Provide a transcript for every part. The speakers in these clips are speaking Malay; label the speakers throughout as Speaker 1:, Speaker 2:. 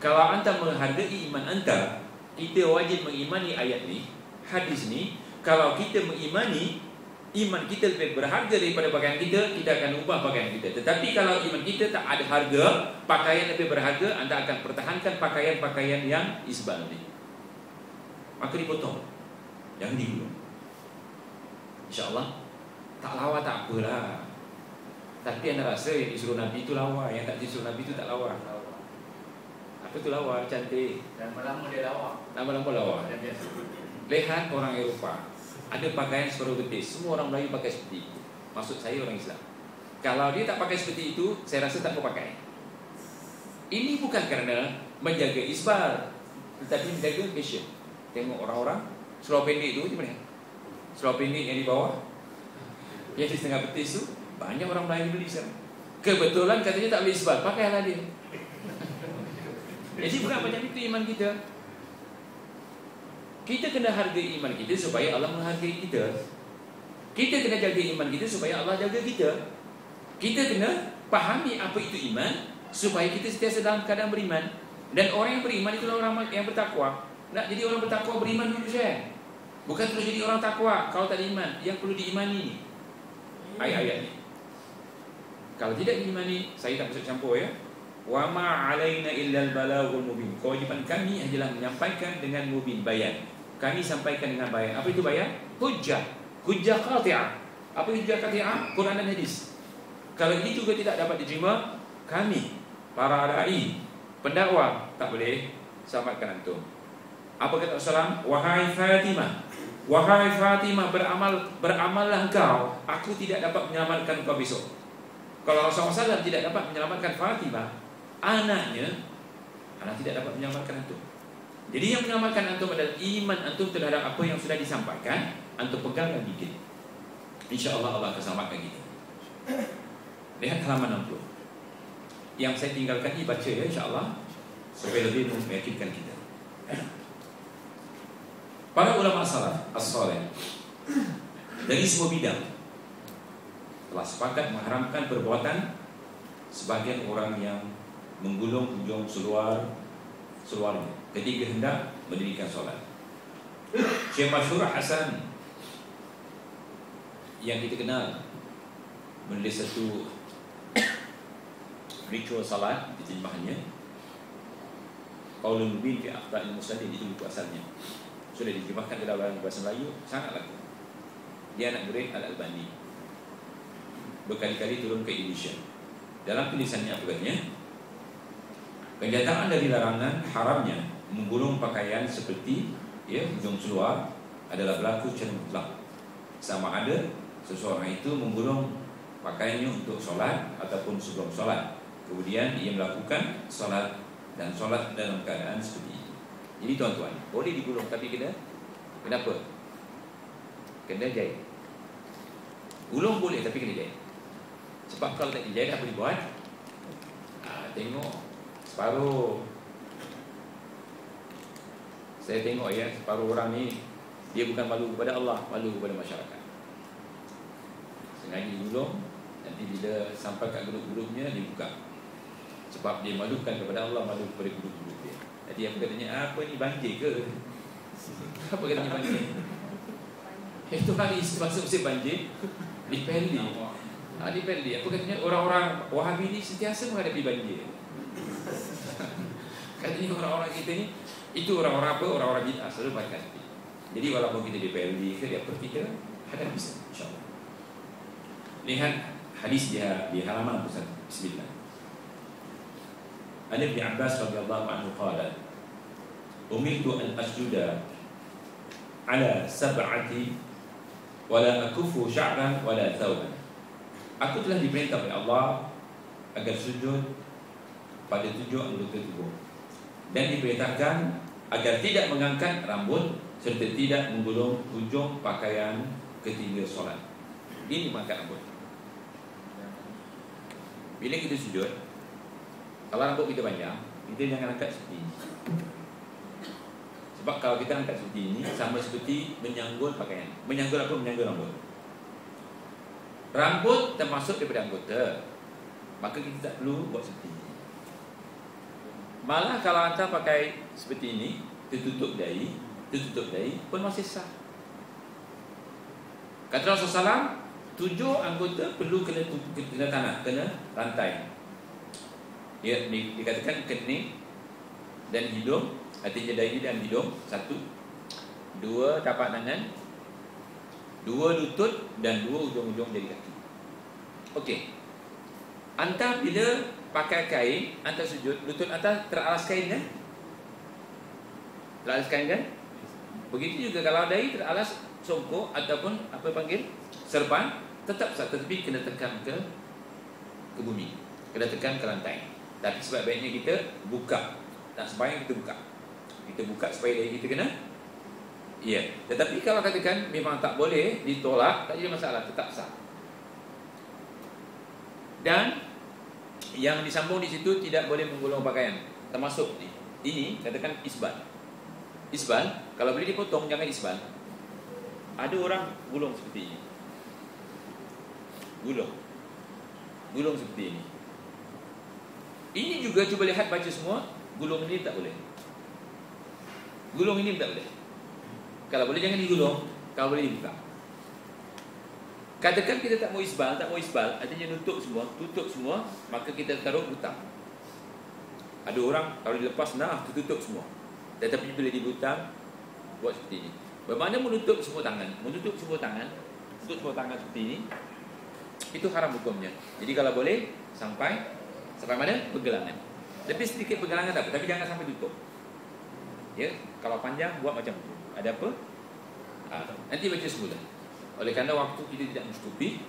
Speaker 1: Kalau anda menghargai iman anda, kita wajib mengimani ayat ni, hadis ni. Kalau kita mengimani iman kita lebih berharga daripada pakaian kita, kita akan ubah pakaian kita. Tetapi kalau iman kita tak ada harga, pakaian lebih berharga, anda akan pertahankan pakaian-pakaian yang isbal ni. Maka dipotong, jangan digulung. InsyaAllah tak lawa tak apalah. Tapi anda rasa yang disuruh Nabi itu lawa, yang tak disuruh Nabi itu tak lawa. Apa tu lawa? Cantik.
Speaker 2: Lama-lama dia lawa.
Speaker 1: Lama-lama lawa. Lihat orang Eropah, ada pakaian separuh betis. Semua orang Melayu pakai seperti itu. Maksud saya orang Islam. Kalau dia tak pakai seperti itu, saya rasa tak perlu pakai. Ini bukan kerana menjaga isbal, tetapi menjaga fashion. Tengok orang-orang seluar pendek tu, macam mana? Seluar pendek yang di bawah, yang di setengah betis tu, banyak orang Melayu beli sekarang. Kebetulan katanya tak boleh isbal, pakailah dia. Jadi bukan macam itu iman kita. Kita kena hargai iman kita supaya Allah menghargai kita. Kita kena jaga iman kita supaya Allah jaga kita. Kita kena pahami apa itu iman supaya kita sentiasa dalam keadaan beriman. Dan orang yang beriman itulah orang yang bertakwa. Nak jadi orang bertakwa, beriman dulu saya. Bukan terus jadi orang takwa kalau tak ada iman. Yang perlu diimani ayat-ayat ni. Kalau tidak diimani, saya tak masuk campur ya. Wa ma 'alaina illal balaghul mubin. Kewajiban kami adalah menyampaikan dengan mubin, bayan. Kami sampaikan dengan bayan. Apa itu bayan? Hujjah. Hujjah qati'ah. Apa hujjah qati'ah? Quran dan hadis. Kalau ini juga tidak dapat diterima, kami para dai, pendakwa tak boleh selamatkan antum. Apa kata Rasulullah? Wahai Fatimah, wahai Fatimah, beramallah engkau, aku tidak dapat menyelamatkan engkau besok. Kalau Rasulullah SAW tidak dapat menyelamatkan Fatimah, anak tidak dapat menyelamatkan antum. Jadi yang menyelamatkan antum adalah iman antum terhadap apa yang sudah disampaikan. Antum pegang dan bikin. InsyaAllah Allah akan selamatkan kita. Lihat halaman 60. Yang saya tinggalkan ini baca ya insyaAllah, supaya lebih meyakinkan kita. Para ulama salaf as-salih dari semua bidang telah sepakat mengharamkan perbuatan sebagian orang yang menggulung ujung seluarnya ketika hendak mendirikan solat. Syekh Masyhur Hasan yang kita kenal menulis satu ritual salat, terjemahannya Qaulun Mubin fi Akhta'il Musallin, itu buku asalnya. Sudah diterjemahkan ke dalam bahasa Melayu, sangat laku. Dia anak murid Al-Albani, berkali-kali turun ke Indonesia. Dalam tulisannya apa katanya? Kenyataan dari larangan haramnya menggulung pakaian seperti ujung seluar adalah berlaku secara mutlak. Sama ada seseorang itu menggulung pakaiannya untuk solat ataupun sebelum solat, kemudian ia melakukan solat dan solat dalam keadaan seperti itu. Jadi tuan-tuan, boleh digulung tapi kenapa? Kena jahit. Gulung boleh tapi kena jahit. Sebab kalau tak dijahit apa dibuat? Tengok separuh. Saya tengok ya, separuh orang ni dia bukan malu kepada Allah, malu kepada masyarakat. Sengaja gulung, nanti bila sampai kat grup-grupnya dia buka. Sebab dia malukan kepada Allah, malu kepada grup-grup dia. Jadi apa katanya? Apa ni, banjir ke? Apa katanya banjir? Itu hari masa musim banjir di Pelli. Di Pelli. Apa katanya? Orang-orang Wahabi ni sentiasa menghadapi banjir. Katanya orang-orang kita ni, itu orang-orang apa? Orang-orang bid'ah selalu pakai. Jadi walaupun kita di Pelli ke, dia apa, kita hadapi bisa, insyaAllah. Lihat hadis dia di halaman 1. Bismillah. An Ibn Abbas radhiyallahu anhu qala, umirtu an asjuda ala sab'ati wa la akufu sya'ran wa la thawban. Aku telah diperintah oleh Allah agar sujud pada 7 anggota tubuh, dan diperintahkan agar tidak mengangkat rambut serta tidak menggulung ujung pakaian ketika solat. Ini mengangkat rambut. Bila kita sujud, kalau rambut kita panjang, kita jangan angkat seperti ini. Sebab kalau kita angkat seperti ini, sama seperti menyanggul pakaian. Menyanggul apa? Menyanggul rambut. Rambut termasuk daripada anggota, maka kita tak perlu buat seperti ini. Malah kalau anda pakai seperti ini, tertutup dahi pun masih sah. Kata Rasulullah SAW, 7 anggota perlu kena tanah, kena rantai. Ya, dikatakan kening dan hidung, artinya dahi dan hidung, 1, 2 tapak tangan, 2 lutut, dan 2 ujung-ujung jari kaki. Okey. Anda bila pakai kain, anda sujud, lutut anda teralas kain kan? Teralas kain kan? Begitu juga kalau dahi teralas songkok ataupun apa panggil serban, tetap sah, tetapi kena tekan ke bumi, kena tekan ke lantai. Tapi sebaik-baiknya kita buka, tak sembahyang kita buka supaya dahi kita kena. Ya, tetapi kalau katakan memang tak boleh ditolak, tak jadi masalah, tetap sah. Dan yang disambung di situ tidak boleh menggulung pakaian, termasuk ni. Ini katakan isbal. Isbal, kalau boleh dipotong jangan isbal. Ada orang gulung seperti ini. Gulung seperti ini. Ini juga cuba lihat baca semua, gulung ini tak boleh. Gulung ini tak boleh. Kalau boleh jangan digulung, kalau boleh dibuka. Katakan kita tak mau isbal, artinya tutup semua, maka kita taruh butang. Ada orang kalau dilepas tutup semua. Tetapi bila dibutang, buat seperti ini. Bermakna menutup semua tangan seperti ini, itu haram hukumnya. Jadi kalau boleh sampai mana? Pergelangan. Lebih sedikit pergelangan tak apa, tapi jangan sampai tutup. Ya, kalau panjang buat macam tu. Ada apa? Nanti baca semula. Oleh kerana waktu kita tidak mencukupi,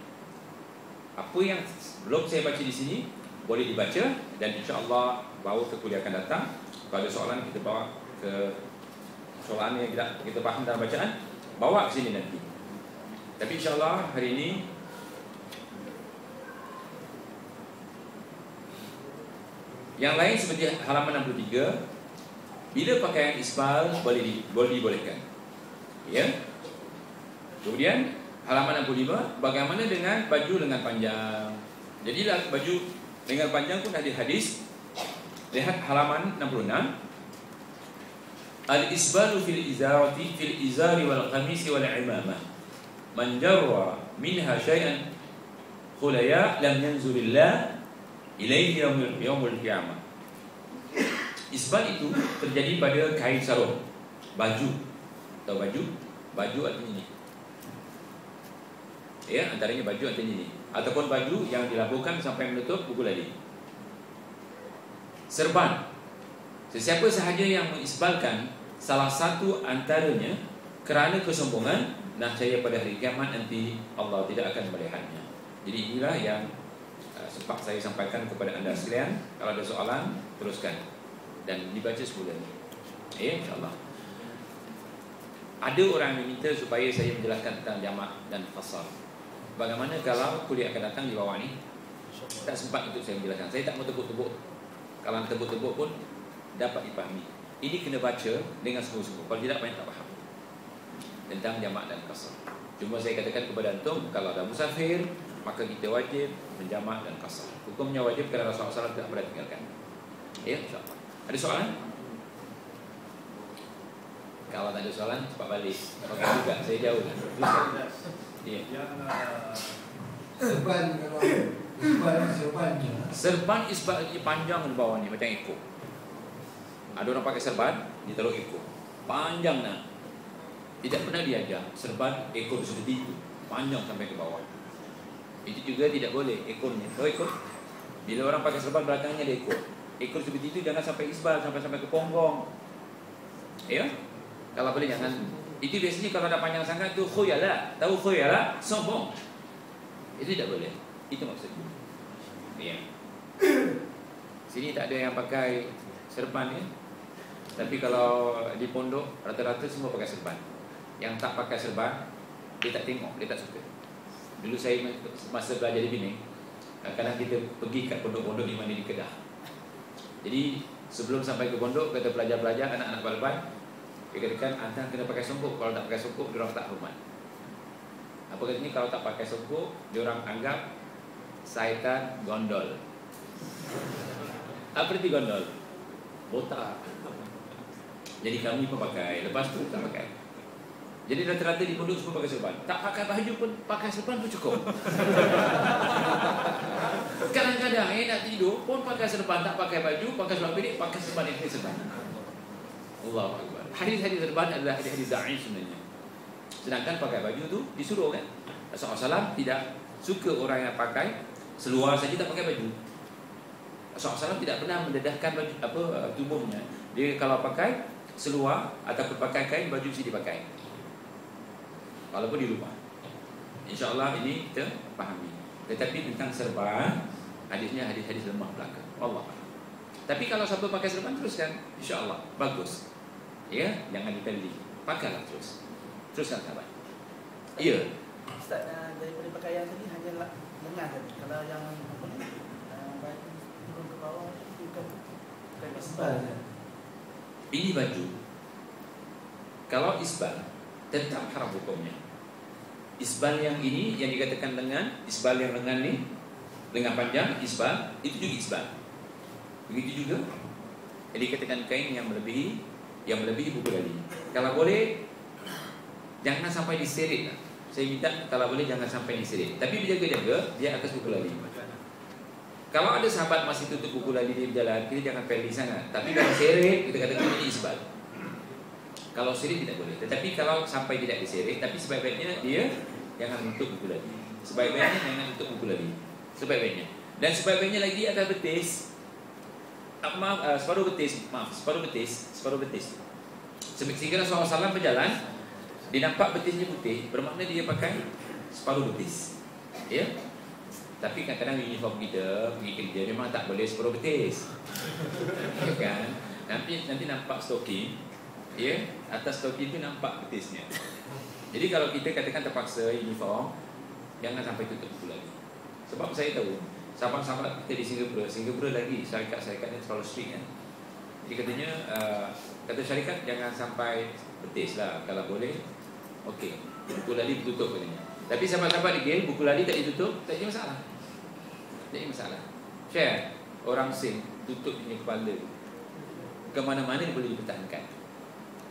Speaker 1: apa yang belum saya baca di sini boleh dibaca, dan insya-Allah bawa ke kuliah akan datang. Kalau ada soalan kita bawa ke soalan yang kita faham dalam bacaan, bawa ke sini nanti. Tapi insya-Allah hari ini yang lain seperti halaman 63, bila pakaian isbal boleh dibolehkan. Ya. Kemudian halaman 65, bagaimana dengan baju lengan panjang? Jadilah baju lengan panjang pun ada hadis. Lihat halaman 66. Al-isbalu fil izari wal qamisi wal imamah. Man jarra minha syai'an khulaya lam yanzulillah ilaihi yaumul qiyamah. Isbal itu terjadi pada kain sarung, baju. Tahu baju? Baju artinya ini. Ya, antaranya baju artinya ini, ataupun baju yang dilabuhkan sampai menutup buku lali. Serban, sesiapa sahaja yang mengisbalkan salah satu antaranya kerana kesombongan, nescaya pada hari kiamat nanti Allah tidak akan melihatnya. Jadi inilah yang sempat saya sampaikan kepada anda sekalian. Kalau ada soalan, teruskan dan dibaca semula. Ya, insyaAllah. Ada orang yang minta supaya saya menjelaskan tentang jamak dan qasar. Bagaimana kalau kuliah akan datang di bawah ni? Tak sempat untuk saya menjelaskan. Saya tak mau tebuk-tebuk. Kalau tebuk-tebuk pun dapat dipahami. Ini kena baca dengan sungguh-sungguh. Kalau tidak, banyak tak faham tentang jamak dan qasar. Cuma saya katakan kepada antum, kalau ada musafir, maka kita wajib menjamak dan qasar. Hukumnya wajib kerana Rasulullah SAW tidak pernah tinggalkan. Ya, insyaAllah. Ada soalan? Kalau tak ada soalan, cepat balik. Pakai juga, saya jauh. Ya.
Speaker 2: Serban kalau
Speaker 1: serban isbal panjang di bawah ni macam ekor. Ada orang pakai serban, dia taruh ekor panjang nah. Tidak pernah diajar serban ekor seperti itu, panjang sampai ke bawah. Itu juga tidak boleh ekornya. Tahu ekor? Bila orang pakai serban belakangnya ada ekor. Ekor seperti itu jangan sampai isbal, sampai ke punggung. Ya? Kalau boleh jangan. Itu biasanya kalau ada panjang sangat tu khuyala. Tahu khuyala? Sombong. Itu tidak boleh. Itu maksudnya. Ya. Sini tak ada yang pakai serban ya. Tapi kalau di pondok rata-rata semua pakai serban. Yang tak pakai serban, dia tak tengok, dia tak suka. Dulu saya masa belajar di Penang, kadang-kadang kita pergi kat pondok-pondok di mana di Kedah. Jadi sebelum sampai ke pondok, kata pelajar-pelajar, anak-anak balban, dia katakan, anda kena pakai songkok. Kalau tak pakai songkok, dia orang tak hormat. Apa katanya, kalau tak pakai songkok, dia orang anggap syaitan gondol. Apa arti gondol? botak. Jadi kami pun pakai, lepas tu tak pakai. Jadi rata-rata di pondok semua pakai serban. Tak pakai baju pun, pakai serban pun cukup. Kadang-kadang nak tidur pun pakai serban, tak pakai baju, pakai serban pendek, pakai serban yang serban. Allahu Akbar. Hadis-hadis serban adalah hadis-hadis dhaif sebenarnya. Sedangkan pakai baju tu disuruh kan. Rasulullah SAW tidak suka orang yang pakai seluar saja tak pakai baju. Rasulullah SAW tidak pernah mendedahkan baju tubuhnya. Dia kalau pakai seluar ataupun pakai kain, baju mesti dipakai. Walaupun di rumah. InsyaAllah ini kita fahami. Tetapi tentang serban, hadisnya hadis-hadis lemah belaka. Allah. Tapi kalau siapa pakai serban teruskan, InsyaAllah bagus. Ya, jangan dipilih. Pakailah terus. Teruskan sahabat. Ya.
Speaker 2: Ustaz, daripada pakaian tadi hanya lengan tadi. Kalau yang apa ni, baju turun ke bawah itu bukan isbal.
Speaker 1: Ini baju. Kalau isbal tetap haram hukumnya. Isbal yang ini yang dikatakan lengan, isbal yang lengan ni, lengan panjang, isbal, itu juga isbal. Begitu juga yang dikatakan kain yang melebihi buku tali. Kalau boleh jangan sampai diseret lah. Saya minta kalau boleh jangan sampai diseret. Tapi berjaga-jaga dia atas buku lali. Kalau ada sahabat masih tutup buku lali di jalan, kita jangan pergi sangat. Tapi kalau seret, kita katakan ini isbal. Kalau seret tidak boleh. Tetapi kalau sampai tidak diseret, tapi sebaik-baiknya dia jangan tutup buku lali. Sebaik-baiknya jangan tutup buku lali. Sebaik-baiknya. Dan sebaik-baiknya lagi atas betis. Separuh betis. Sehingga Rasulullah SAW berjalan, dia nampak betisnya putih, bermakna dia pakai separuh betis. Ya. Tapi kadang-kadang uniform kita pergi kerja memang tak boleh separuh betis. Ya kan? Nanti nampak stoking, ya, atas stoking itu nampak betisnya. Jadi kalau kita katakan terpaksa uniform, jangan sampai tutup buku lagi. Sebab saya tahu sahabat-sahabat kita di Singapura lagi syarikat-syarikatnya terlalu strict kan. Jadi katanya kata syarikat jangan sampai betis lah kalau boleh. Okey, buku lali ditutup katanya. Tapi sahabat-sahabat di buku lali tak ditutup, tak ada masalah. Tak ada masalah. Share orang Sing tutup punya kepala. Ke mana-mana dia boleh dipertahankan.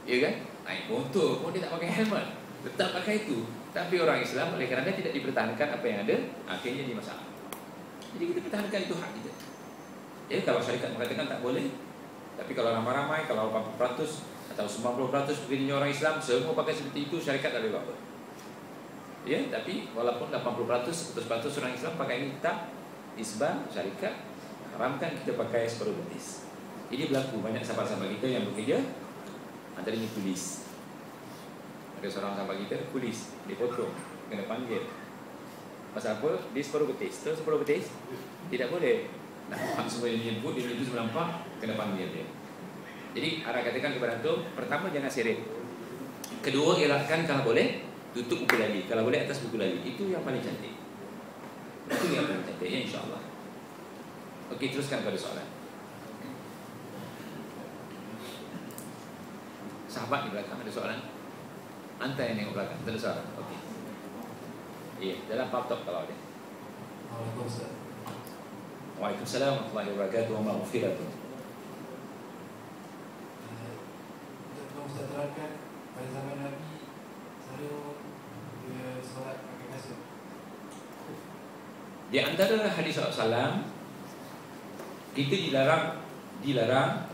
Speaker 1: Ya kan? Naik motor pun dia tak pakai helmet. Tetap pakai itu. Tapi orang Islam oleh kerana tidak dipertahankan apa yang ada, akhirnya dia masalah. Jadi kita pertahankan itu hak kita. Ya, kalau syarikat mengatakan tak boleh. Tapi kalau ramai-ramai, kalau 80% atau 90% begini orang Islam semua pakai seperti itu, syarikat tak boleh apa. Ya, tapi walaupun 80% 100% orang Islam pakai ini tetap isbal, syarikat haramkan kita pakai separuh betis. Ini berlaku banyak sahabat-sahabat kita yang bekerja antaranya polis. Ada seorang sahabat kita polis, dia potong, kena panggil. Pasal apa? Dia separuh betis. Terus separuh betis tidak boleh. Nampak semua yang nyebut, dia itu semua nampak, kena panggil dia. Jadi Ara katakan kepada antum, pertama jangan seret. Kedua, elakkan kalau boleh tutup buku lali, kalau boleh atas buku lali. Itu yang paling cantik. Itu yang paling cantik, ya, insyaAllah. Okey, teruskan pada soalan. Sahabat di belakang ada soalan. Anta yang tengok belakang, tak ada soalan. Okey. Ya, dalam laptop kalau ada. Waalaikumsalam warahmatullahi wabarakatuh wa maghfiratuh.
Speaker 3: Ustaz terangkan pada zaman Nabi selalu dia solat pakai kasut.
Speaker 1: Di antara hadis Rasulullah SAW, kita dilarang